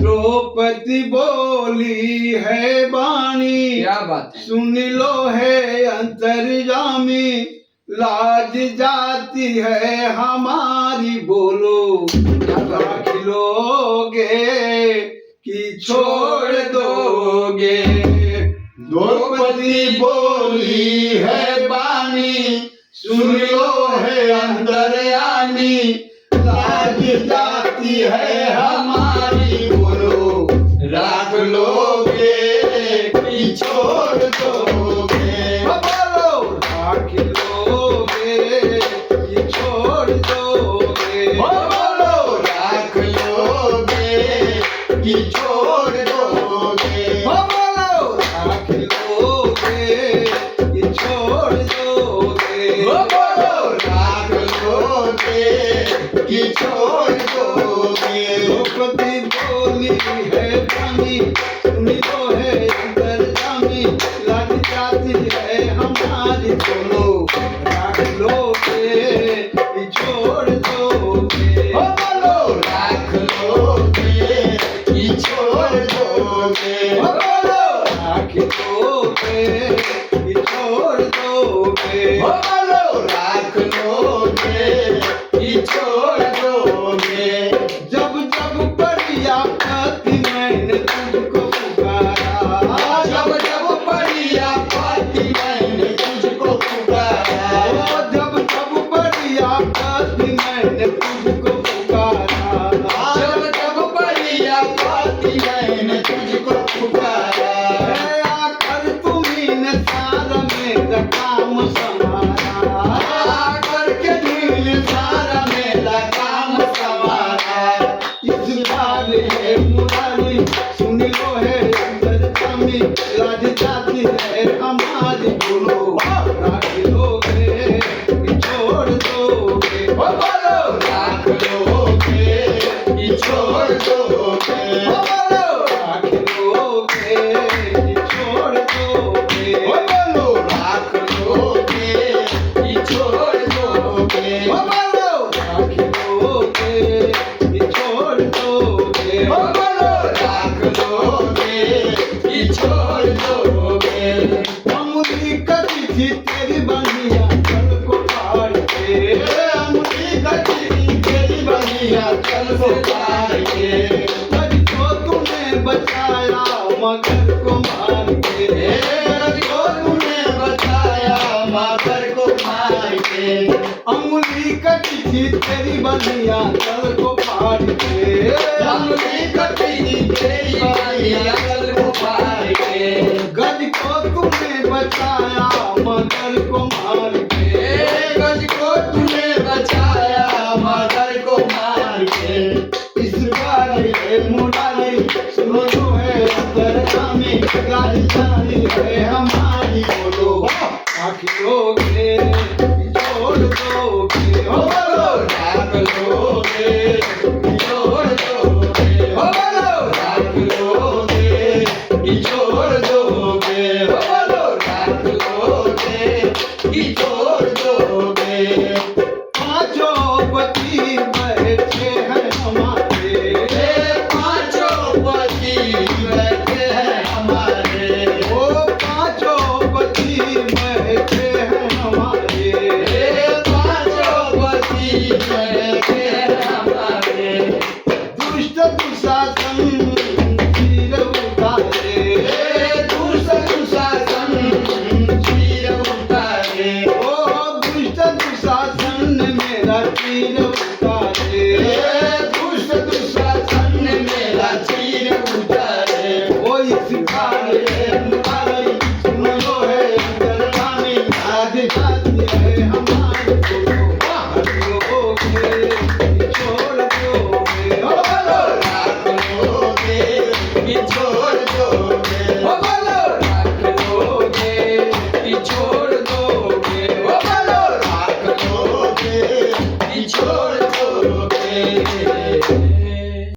द्रौपदी बोली है वाणी, क्या बात है। सुन लो है अंतर्यामी, लाज जाती है हमारी, बोलो रख लोगे कि छोड़ दोगे। द्रौपदी बोली है वाणी, सुन लो है अंतर्यामी, लाज जाती है हमारी, बोलो रख लोगे कि छोड़ दोगे। बोलो रख लोगे कि छोड़ दोगे। बोलो रख लोगे कि छोड़ दोगे। बोलो रख लोगे कि छोड़ दोगे। बोलो रख लोगे कि छोड़ दोगे। द्रौपदी बोली है वाणी, सुन लो है अंतर्यामी, लाज जाती है हमारी, बोलो रख लोगे कि छोड़ दोगे। बोलो रख लोगे कि छोड़ दोगे। बोलो रख लोगे कि छोड़ दोगे। बोलो रख लोगे कि छोड़ दोगे। जब जब पड़ी आपत्ति मैंने तुझको पुकारा, जब जब पड़ी आपत्ति मैंने तुझको पुकारा, जब जब पड़ी आपत्ति मैंने तुझको पुकारा, जब जब पड़ी आपत्ति मैंने तुझको पुकारा। आकर तुम्ही ने सारा मेरा काम संभाला, आकर के तुमने सारा मेरा काम संभाला। इस बार है मुरारी, सुन लो है अंतर्यामी, लाज जाती है हमारी, बोलो रख लोगे कि छोड़ दोगे। बोलो रख लोगे कि छोड़ दोगे। बोलो रख लोगे कि छोड़ दोगे। बोलो रख लोगे कि छोड़ दोगे। बोलो रख लोगे कि छोड़ दोगे। बोलो रख लोगे कि छोड़ दोगे। अमूली कटी थी तेरी बनिया चल को फाड़ के, अमूली कटी थी तेरी बनिया चल को फाड़ के। तुझको तूने बचाया मगर को मार के, तुझको तूने बचाया मगर को मार के। अमूली कटी थी तेरी बनिया चल को फाड़ के, अमूली कटी थी तेरी बनिया चल को फाड़ के। गज को तूने बचाया मगर को मार के, गज को तूने बचाया मगर को मार के। इस बार है मुरारी, सुनो जो है अंतर्यामी, लाज जाती है हमारी, बोलो रख लोगे कि छोड़ दोगे। बोलो रख लोगे कि छोड़ दोगे। बोलो रख लोगे कि छोड़ दोगे। बोलो रख लोगे कि छोड़ दोगे। पांचों पति बैठे हैं हमारे, पांचों पति बैठे हैं हमारे, ओ पांचों पति बैठे हैं हमारे, पांचों पति बैठे हैं हमारे। दुष्ट दुशासन चीर उतारे, दुष्ट दुशासन चीर उतारे, ओ दुष्ट दुशासन ने मेरा चीर उतारे, दुष्ट दुशासन ने मेरा चीर उतारे। ओ इस बार है मुरारी, सुन लो है अंतर्यामी, लाज जाती है हमारी,